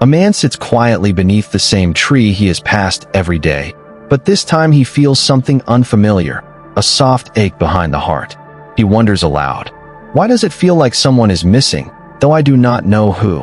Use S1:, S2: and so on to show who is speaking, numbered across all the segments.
S1: A man sits quietly beneath the same tree he has passed every day, but this time he feels something unfamiliar, a soft ache behind the heart. He wonders aloud, "Why does it feel like someone is missing, though I do not know who?"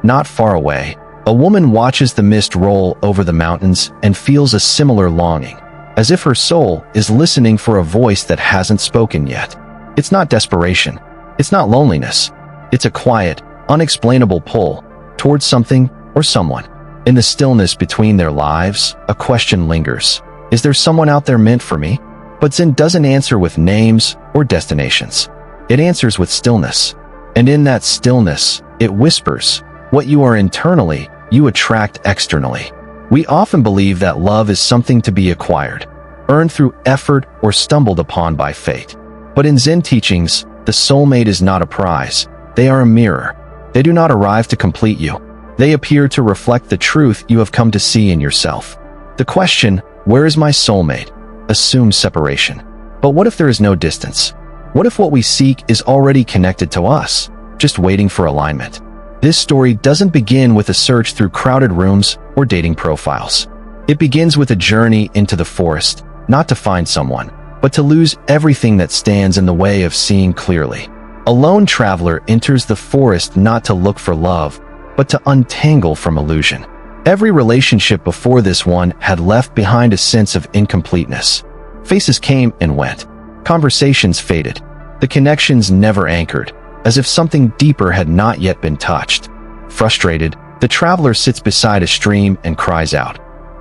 S1: Not far away, a woman watches the mist roll over the mountains and feels a similar longing, as if her soul is listening for a voice that hasn't spoken yet. It's not desperation. It's not loneliness. It's a quiet, unexplainable pull towards something or someone. In the stillness between their lives, a question lingers. Is there someone out there meant for me? But Zen doesn't answer with names or destinations. It answers with stillness. And in that stillness, it whispers, what you are internally, you attract externally. We often believe that love is something to be acquired, earned through effort or stumbled upon by fate. But in Zen teachings, the soulmate is not a prize. They are a mirror. They do not arrive to complete you. They appear to reflect the truth you have come to see in yourself. The question, where is my soulmate, assumes separation. But what if there is no distance? What if what we seek is already connected to us, just waiting for alignment? This story doesn't begin with a search through crowded rooms or dating profiles. It begins with a journey into the forest, not to find someone, but to lose everything that stands in the way of seeing clearly. A lone traveler enters the forest not to look for love, but to untangle from illusion. Every relationship before this one had left behind a sense of incompleteness. Faces came and went. Conversations faded. The connections never anchored, as if something deeper had not yet been touched. Frustrated, the traveler sits beside a stream and cries out,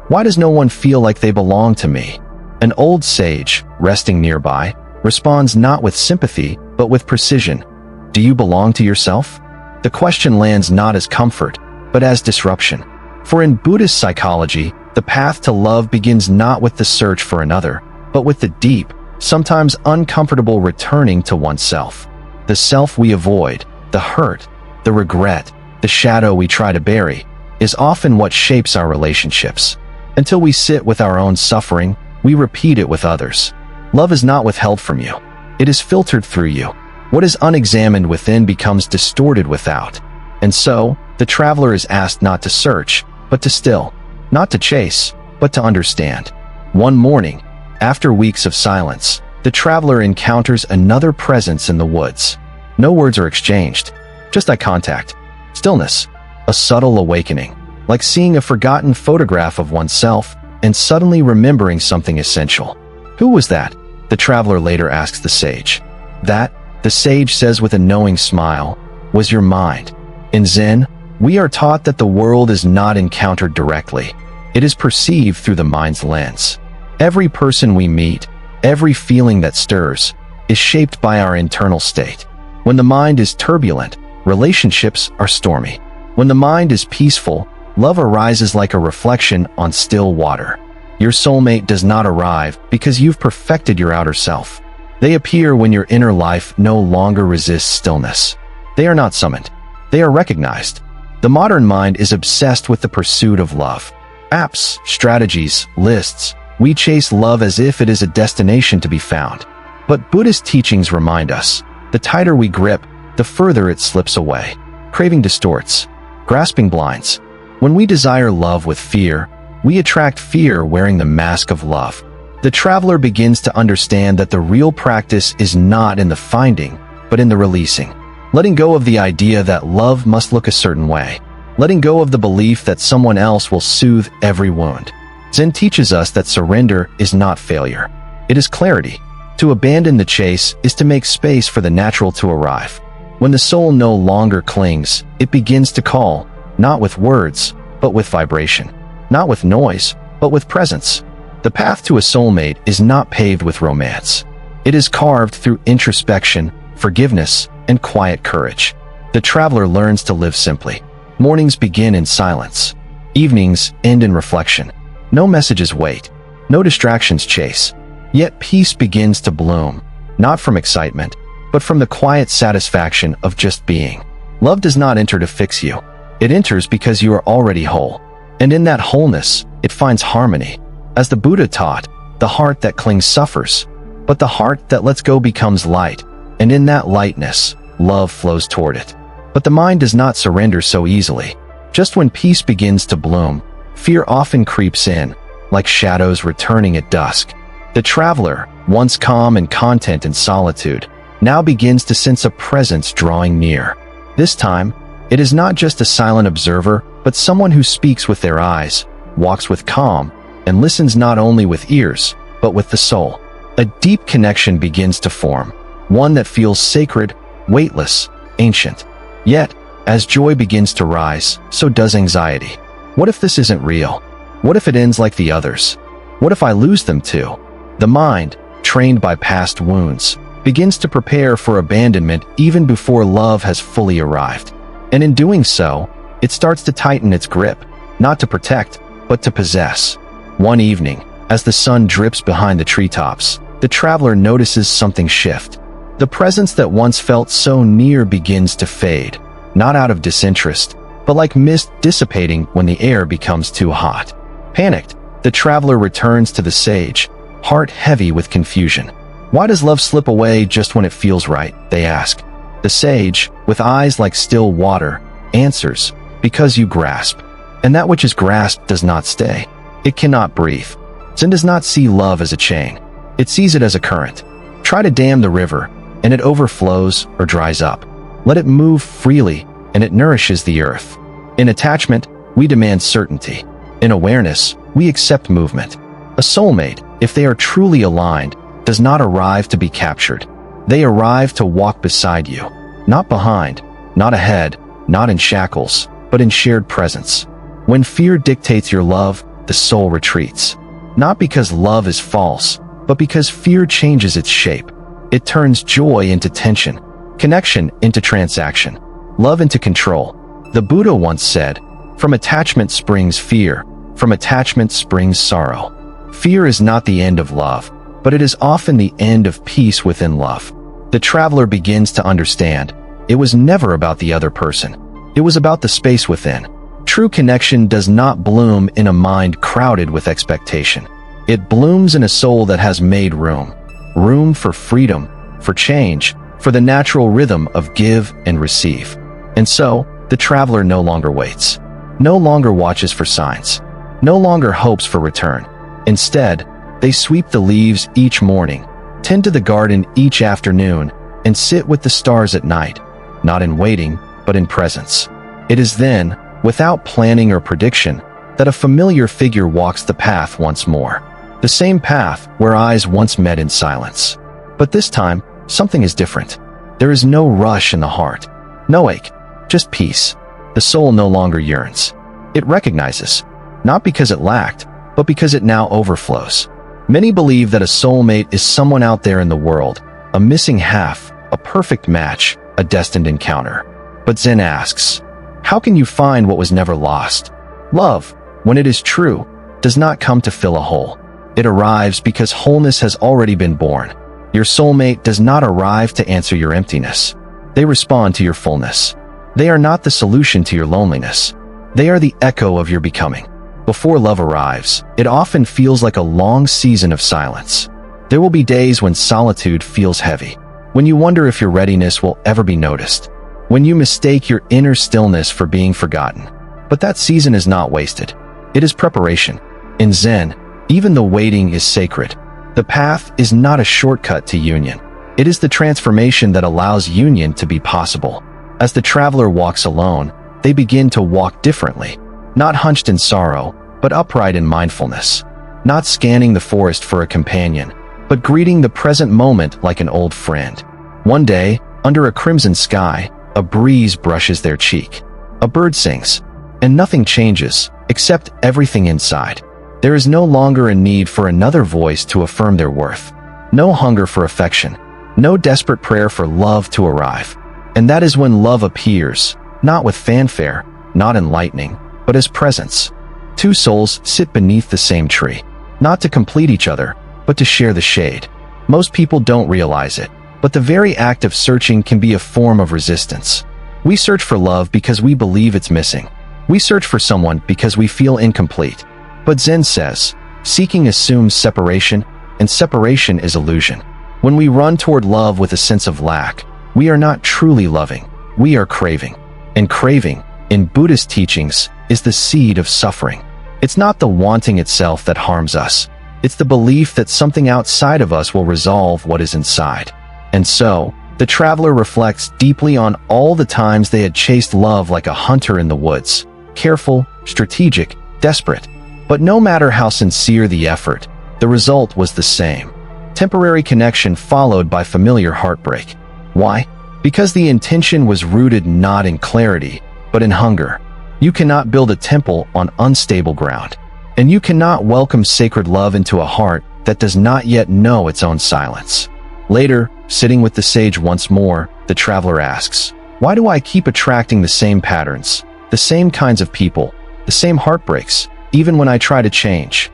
S1: "Why does no one feel like they belong to me?" An old sage, resting nearby, responds not with sympathy, but with precision. "Do you belong to yourself?" The question lands not as comfort, but as disruption. For in Buddhist psychology, the path to love begins not with the search for another, but with the deep, sometimes uncomfortable returning to oneself. The self we avoid, the hurt, the regret, the shadow we try to bury, is often what shapes our relationships. Until we sit with our own suffering, we repeat it with others. Love is not withheld from you. It is filtered through you. What is unexamined within becomes distorted without. And so, the traveler is asked not to search, but to still, not to chase, but to understand. One morning, after weeks of silence, the traveler encounters another presence in the woods. No words are exchanged, just eye contact, stillness, a subtle awakening, like seeing a forgotten photograph of oneself and suddenly remembering something essential. Who was that? The traveler later asks the sage. That, the sage says with a knowing smile, was your mind. In Zen, we are taught that the world is not encountered directly. It is perceived through the mind's lens. Every person we meet, every feeling that stirs, is shaped by our internal state. When the mind is turbulent, relationships are stormy. When the mind is peaceful, love arises like a reflection on still water. Your soulmate does not arrive because you've perfected your outer self. They appear when your inner life no longer resists stillness. They are not summoned. They are recognized. The modern mind is obsessed with the pursuit of love. Apps, strategies, lists. We chase love as if it is a destination to be found. But Buddhist teachings remind us, the tighter we grip, the further it slips away. Craving distorts. Grasping blinds. When we desire love with fear, we attract fear wearing the mask of love. The traveler begins to understand that the real practice is not in the finding, but in the releasing. Letting go of the idea that love must look a certain way. Letting go of the belief that someone else will soothe every wound. Zen teaches us that surrender is not failure. It is clarity. To abandon the chase is to make space for the natural to arrive. When the soul no longer clings, it begins to call, not with words, but with vibration. Not with noise, but with presence. The path to a soulmate is not paved with romance. It is carved through introspection, forgiveness, and quiet courage. The traveler learns to live simply. Mornings begin in silence. Evenings end in reflection. No messages wait. No distractions chase. Yet peace begins to bloom, not from excitement, but from the quiet satisfaction of just being. Love does not enter to fix you. It enters because you are already whole. And in that wholeness, it finds harmony. As the Buddha taught, the heart that clings suffers, but the heart that lets go becomes light, and in that lightness, love flows toward it. But the mind does not surrender so easily. Just when peace begins to bloom, fear often creeps in, like shadows returning at dusk. The traveler, once calm and content in solitude, now begins to sense a presence drawing near. This time, it is not just a silent observer, but someone who speaks with their eyes, walks with calm, and listens not only with ears, but with the soul. A deep connection begins to form, one that feels sacred, weightless, ancient. Yet, as joy begins to rise, so does anxiety. What if this isn't real? What if it ends like the others? What if I lose them too? The mind, trained by past wounds, begins to prepare for abandonment even before love has fully arrived. And in doing so, it starts to tighten its grip, not to protect, but to possess. One evening, as the sun drips behind the treetops, the traveler notices something shift. The presence that once felt so near begins to fade, not out of disinterest, but like mist dissipating when the air becomes too hot. Panicked, the traveler returns to the sage, heart heavy with confusion. Why does love slip away just when it feels right? They ask. The sage, with eyes like still water, answers, because you grasp. And that which is grasped does not stay. It cannot breathe. Zen does not see love as a chain. It sees it as a current. Try to dam the river, and it overflows or dries up. Let it move freely, and it nourishes the earth. In attachment, we demand certainty. In awareness, we accept movement. A soulmate, if they are truly aligned, does not arrive to be captured. They arrive to walk beside you. Not behind, not ahead, not in shackles, but in shared presence. When fear dictates your love, the soul retreats. Not because love is false, but because fear changes its shape. It turns joy into tension, connection into transaction, love into control. The Buddha once said, "From attachment springs fear, from attachment springs sorrow." Fear is not the end of love, but it is often the end of peace within love. The traveler begins to understand, it was never about the other person. It was about the space within. True connection does not bloom in a mind crowded with expectation. It blooms in a soul that has made room. Room for freedom, for change, for the natural rhythm of give and receive. And so, the traveler no longer waits. No longer watches for signs. No longer hopes for return. Instead, they sweep the leaves each morning, tend to the garden each afternoon, and sit with the stars at night, not in waiting, but in presence. It is then, without planning or prediction, that a familiar figure walks the path once more. The same path where eyes once met in silence. But this time, something is different. There is no rush in the heart. No ache, just peace. The soul no longer yearns. It recognizes, not because it lacked, but because it now overflows. Many believe that a soulmate is someone out there in the world, a missing half, a perfect match, a destined encounter. But Zen asks, how can you find what was never lost? Love, when it is true, does not come to fill a hole. It arrives because wholeness has already been born. Your soulmate does not arrive to answer your emptiness. They respond to your fullness. They are not the solution to your loneliness. They are the echo of your becoming. Before love arrives, it often feels like a long season of silence. There will be days when solitude feels heavy, when you wonder if your readiness will ever be noticed, when you mistake your inner stillness for being forgotten. But that season is not wasted. It is preparation. In Zen, even the waiting is sacred. The path is not a shortcut to union. It is the transformation that allows union to be possible. As the traveler walks alone, they begin to walk differently, not hunched in sorrow, but upright in mindfulness, not scanning the forest for a companion, but greeting the present moment like an old friend. One day, under a crimson sky, a breeze brushes their cheek. A bird sings, and nothing changes, except everything inside. There is no longer a need for another voice to affirm their worth. No hunger for affection. No desperate prayer for love to arrive. And that is when love appears, not with fanfare, not in lightning, but as presence. Two souls sit beneath the same tree, not to complete each other, but to share the shade. Most people don't realize it, but the very act of searching can be a form of resistance. We search for love because we believe it's missing. We search for someone because we feel incomplete. But Zen says, seeking assumes separation, and separation is illusion. When we run toward love with a sense of lack, we are not truly loving, we are craving. And craving, in Buddhist teachings, is the seed of suffering. It's not the wanting itself that harms us. It's the belief that something outside of us will resolve what is inside. And so, the traveler reflects deeply on all the times they had chased love like a hunter in the woods. Careful, strategic, desperate. But no matter how sincere the effort, the result was the same. Temporary connection followed by familiar heartbreak. Why? Because the intention was rooted not in clarity, but in hunger. You cannot build a temple on unstable ground. And you cannot welcome sacred love into a heart that does not yet know its own silence. Later, sitting with the sage once more, the traveler asks, "Why do I keep attracting the same patterns, the same kinds of people, the same heartbreaks, even when I try to change?"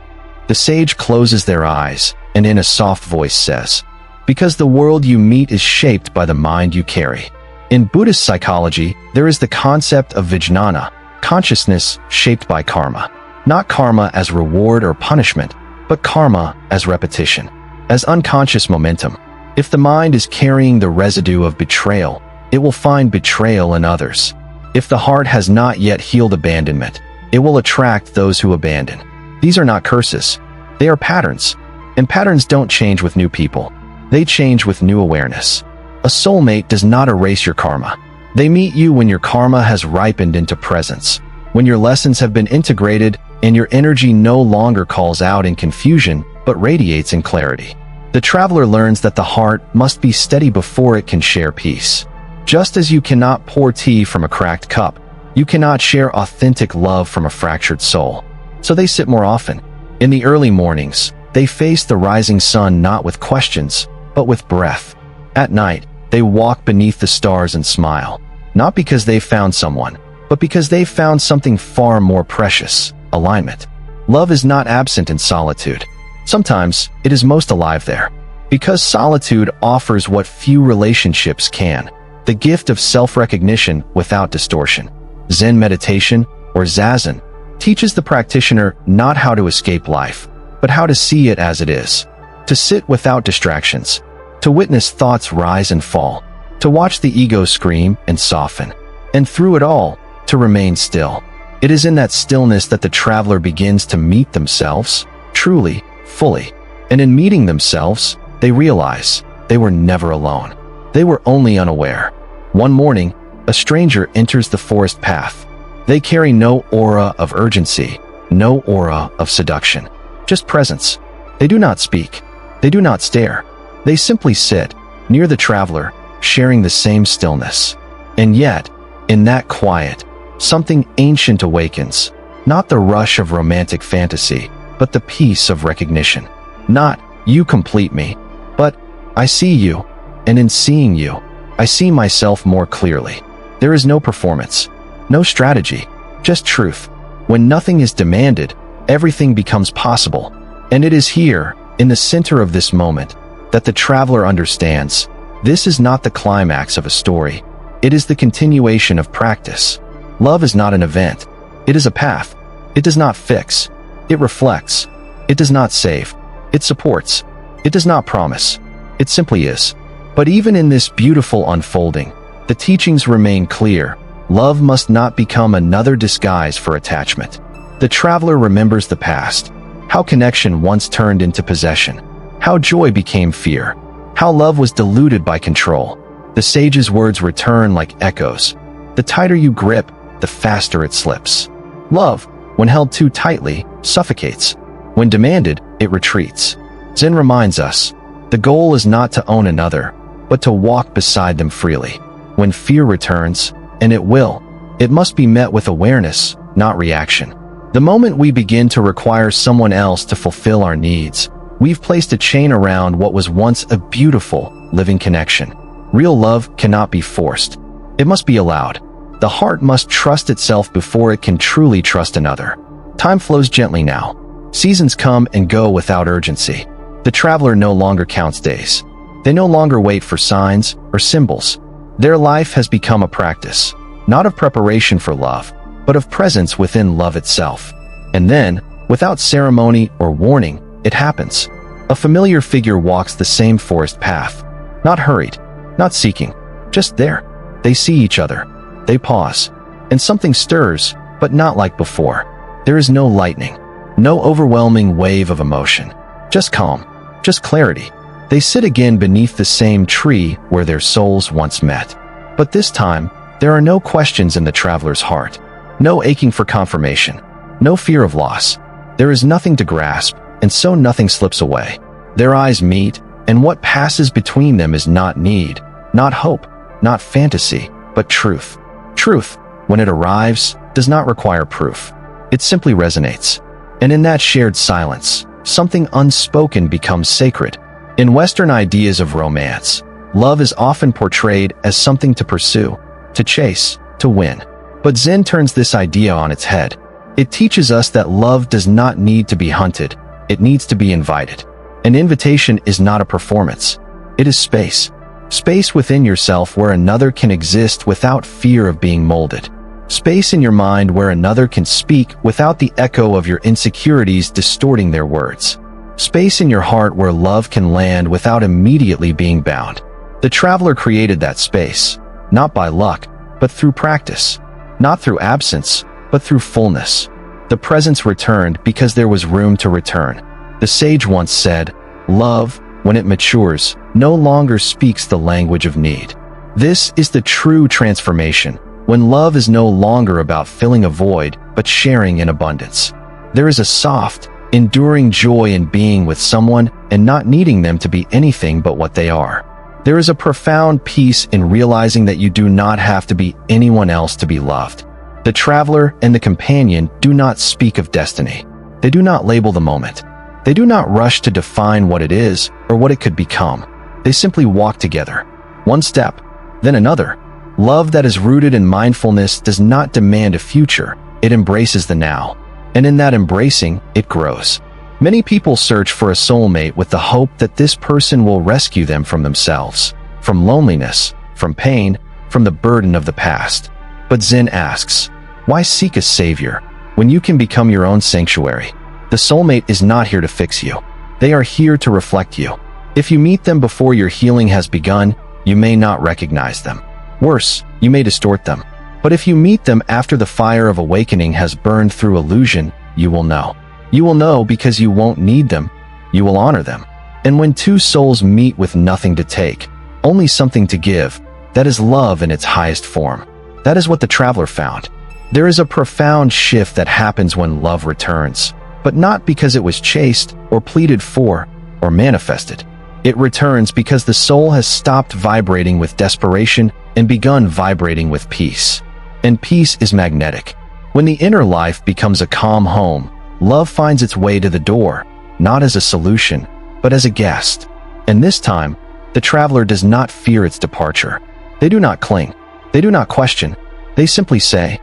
S1: The sage closes their eyes and in a soft voice says, "Because the world you meet is shaped by the mind you carry." In Buddhist psychology, there is the concept of vijnana, consciousness shaped by karma. Not karma as reward or punishment, but karma as repetition, as unconscious momentum. If the mind is carrying the residue of betrayal, it will find betrayal in others. If the heart has not yet healed abandonment, it will attract those who abandon. These are not curses. They are patterns. And patterns don't change with new people. They change with new awareness. A soulmate does not erase your karma. They meet you when your karma has ripened into presence, when your lessons have been integrated and your energy no longer calls out in confusion, but radiates in clarity. The traveler learns that the heart must be steady before it can share peace. Just as you cannot pour tea from a cracked cup, you cannot share authentic love from a fractured soul. So they sit more often. In the early mornings, they face the rising sun not with questions, but with breath. At night, they walk beneath the stars and smile, not because they found someone, but because they found something far more precious: alignment. Love is not absent in solitude. Sometimes, it is most alive there. Because solitude offers what few relationships can: the gift of self-recognition without distortion. Zen meditation, or zazen, teaches the practitioner not how to escape life, but how to see it as it is. To sit without distractions. To witness thoughts rise and fall. To watch the ego scream and soften. And through it all, to remain still. It is in that stillness that the traveler begins to meet themselves, truly, fully. And in meeting themselves, they realize they were never alone. They were only unaware. One morning, a stranger enters the forest path. They carry no aura of urgency, no aura of seduction, just presence. They do not speak. They do not stare. They simply sit, near the traveler, sharing the same stillness. And yet, in that quiet, something ancient awakens, not the rush of romantic fantasy, but the peace of recognition. Not, "You complete me," but, "I see you, and in seeing you, I see myself more clearly." There is no performance, no strategy, just truth. When nothing is demanded, everything becomes possible. And it is here, in the center of this moment, that the traveler understands, this is not the climax of a story. It is the continuation of practice. Love is not an event. It is a path. It does not fix. It reflects. It does not save. It supports. It does not promise. It simply is. But even in this beautiful unfolding, the teachings remain clear. Love must not become another disguise for attachment. The traveler remembers the past, how connection once turned into possession, how joy became fear, how love was diluted by control. The sage's words return like echoes. The tighter you grip, the faster it slips. Love, when held too tightly, suffocates. When demanded, it retreats. Zen reminds us, the goal is not to own another, but to walk beside them freely. When fear returns, and it will, it must be met with awareness, not reaction. The moment we begin to require someone else to fulfill our needs, we've placed a chain around what was once a beautiful, living connection. Real love cannot be forced. It must be allowed. The heart must trust itself before it can truly trust another. Time flows gently now. Seasons come and go without urgency. The traveler no longer counts days. They no longer wait for signs or symbols. Their life has become a practice, not of preparation for love, but of presence within love itself. And then, without ceremony or warning, it happens. A familiar figure walks the same forest path. Not hurried, not seeking, just there. They see each other. They pause. and something stirs, but not like before. There is no lightning, no overwhelming wave of emotion. Just calm, just clarity. They sit again beneath the same tree where their souls once met. But this time, there are no questions in the traveler's heart, no aching for confirmation, no fear of loss. There is nothing to grasp, and so nothing slips away. Their eyes meet, and what passes between them is not need, not hope, not fantasy, but truth. Truth, when it arrives, does not require proof. It simply resonates. And in that shared silence, something unspoken becomes sacred. In Western ideas of romance, love is often portrayed as something to pursue, to chase, to win. But Zen turns this idea on its head. It teaches us that love does not need to be hunted, it needs to be invited. An invitation is not a performance. It is space. Space within yourself where another can exist without fear of being molded. Space in your mind where another can speak without the echo of your insecurities distorting their words. Space in your heart where love can land without immediately being bound. The traveler created that space, not by luck, but through practice. Not through absence, but through fullness. The presence returned because there was room to return. The sage once said, "Love, when it matures, no longer speaks the language of need." This is the true transformation, when love is no longer about filling a void, but sharing in abundance. There is a soft, enduring joy in being with someone and not needing them to be anything but what they are. There is a profound peace in realizing that you do not have to be anyone else to be loved. The traveler and the companion do not speak of destiny. They do not label the moment. They do not rush to define what it is or what it could become. They simply walk together. One step, then another. Love that is rooted in mindfulness does not demand a future. It embraces the now. And in that embracing, it grows. Many people search for a soulmate with the hope that this person will rescue them from themselves, from loneliness, from pain, from the burden of the past. But Zen asks, why seek a savior when you can become your own sanctuary? The soulmate is not here to fix you. They are here to reflect you. If you meet them before your healing has begun, you may not recognize them. Worse, you may distort them. But if you meet them after the fire of awakening has burned through illusion, you will know. You will know because you won't need them. You will honor them. And when two souls meet with nothing to take, only something to give, that is love in its highest form. That is what the traveler found. There is a profound shift that happens when love returns, but not because it was chased or pleaded for or manifested. It returns because the soul has stopped vibrating with desperation and begun vibrating with peace. And peace is magnetic. When the inner life becomes a calm home, love finds its way to the door, not as a solution, but as a guest. And this time, the traveler does not fear its departure. They do not cling. They do not question. They simply say,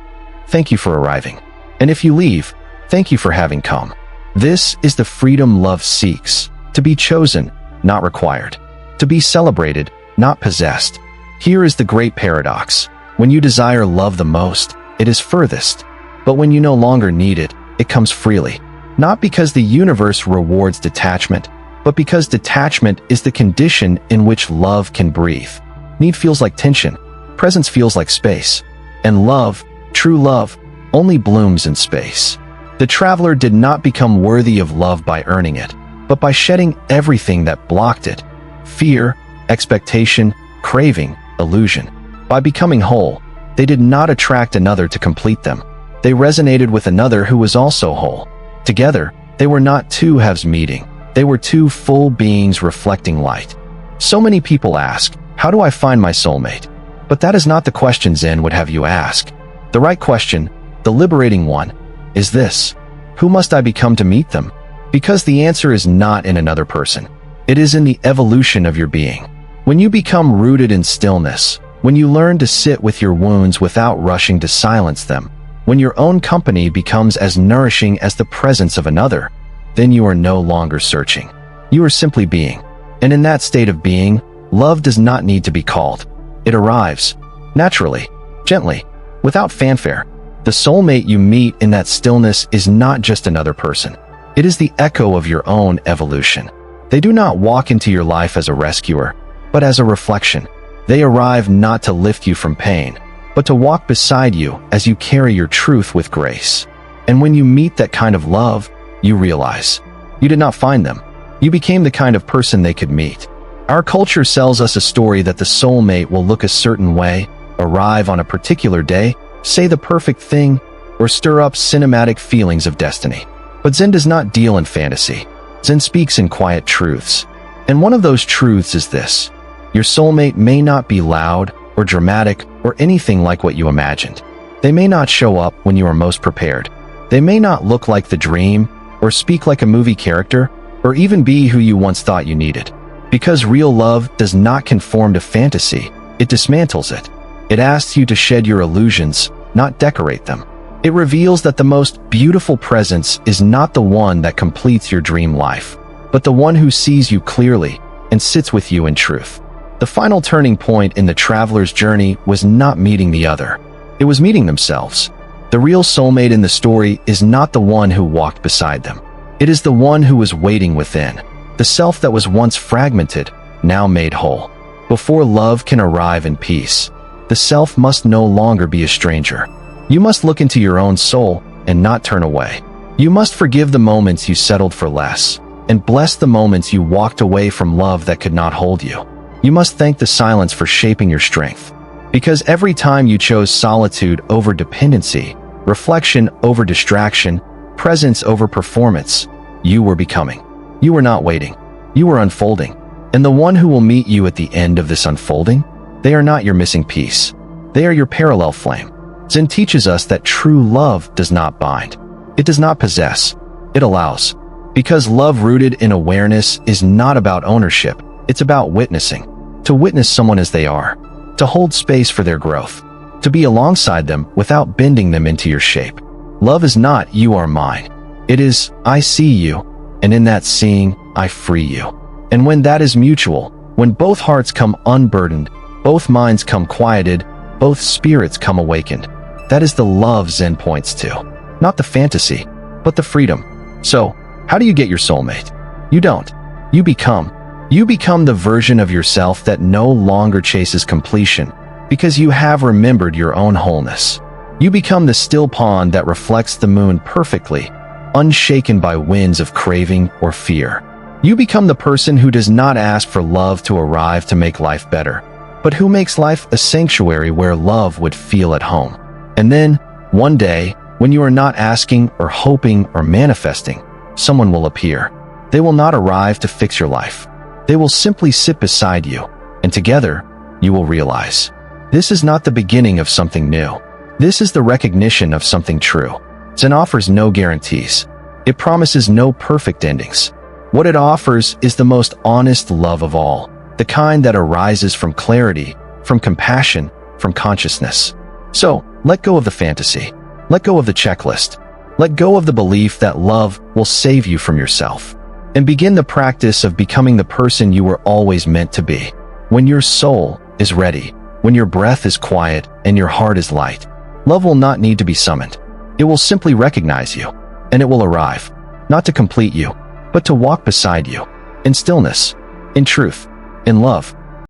S1: "Thank you for arriving. And if you leave, thank you for having come." This is the freedom love seeks, to be chosen, not required, to be celebrated, not possessed. Here is the great paradox. When you desire love the most, it is furthest. But when you no longer need it, it comes freely. Not because the universe rewards detachment, but because detachment is the condition in which love can breathe. Need feels like tension. Presence feels like space. And love, true love, only blooms in space. The traveler did not become worthy of love by earning it, but by shedding everything that blocked it. Fear, expectation, craving, illusion. By becoming whole, they did not attract another to complete them. They resonated with another who was also whole. Together, they were not two halves meeting. They were two full beings reflecting light. So many people ask, how do I find my soulmate? But that is not the question Zen would have you ask. The right question, the liberating one, is this: who must I become to meet them? Because the answer is not in another person. It is in the evolution of your being. When you become rooted in stillness, when you learn to sit with your wounds without rushing to silence them, when your own company becomes as nourishing as the presence of another, then you are no longer searching. You are simply being. And in that state of being, love does not need to be called. It arrives, naturally, gently, without fanfare. The soulmate you meet in that stillness is not just another person. It is the echo of your own evolution. They do not walk into your life as a rescuer, but as a reflection. They arrive not to lift you from pain, but to walk beside you as you carry your truth with grace. And when you meet that kind of love, you realize you did not find them. You became the kind of person they could meet. Our culture sells us a story that the soulmate will look a certain way, arrive on a particular day, say the perfect thing, or stir up cinematic feelings of destiny. But Zen does not deal in fantasy. Zen speaks in quiet truths. And one of those truths is this: your soulmate may not be loud or dramatic or anything like what you imagined. They may not show up when you are most prepared. They may not look like the dream, or speak like a movie character, or even be who you once thought you needed. Because real love does not conform to fantasy, it dismantles it. It asks you to shed your illusions, not decorate them. It reveals that the most beautiful presence is not the one that completes your dream life, but the one who sees you clearly and sits with you in truth. The final turning point in the traveler's journey was not meeting the other. It was meeting themselves. The real soulmate in the story is not the one who walked beside them. It is the one who was waiting within, the self that was once fragmented, now made whole. Before love can arrive in peace, the self must no longer be a stranger. You must look into your own soul and not turn away. You must forgive the moments you settled for less, and bless the moments you walked away from love that could not hold you. You must thank the silence for shaping your strength. Because every time you chose solitude over dependency, reflection over distraction, presence over performance, you were becoming. You were not waiting. You were unfolding. And the one who will meet you at the end of this unfolding, they are not your missing piece. They are your parallel flame. Zen teaches us that true love does not bind. It does not possess. It allows. Because love rooted in awareness is not about ownership. It's about witnessing. To witness someone as they are. To hold space for their growth. To be alongside them without bending them into your shape. Love is not "you are mine." It is "I see you, and in that seeing, I free you." And when that is mutual, when both hearts come unburdened, both minds come quieted, both spirits come awakened, that is the love Zen points to. Not the fantasy, but the freedom. So, how do you get your soulmate? You don't. You become. You become the version of yourself that no longer chases completion, because you have remembered your own wholeness. You become the still pond that reflects the moon perfectly, unshaken by winds of craving or fear. You become the person who does not ask for love to arrive to make life better, but who makes life a sanctuary where love would feel at home. And then, one day, when you are not asking or hoping or manifesting, someone will appear. They will not arrive to fix your life. They will simply sit beside you, and together, you will realize. This is not the beginning of something new. This is the recognition of something true. Zen offers no guarantees. It promises no perfect endings. What it offers is the most honest love of all, the kind that arises from clarity, from compassion, from consciousness. So, let go of the fantasy. Let go of the checklist. Let go of the belief that love will save you from yourself. And begin the practice of becoming the person you were always meant to be. When your soul is ready, when your breath is quiet and your heart is light, love will not need to be summoned. It will simply recognize you, and it will arrive, not to complete you, but to walk beside you, in stillness, in truth, in love.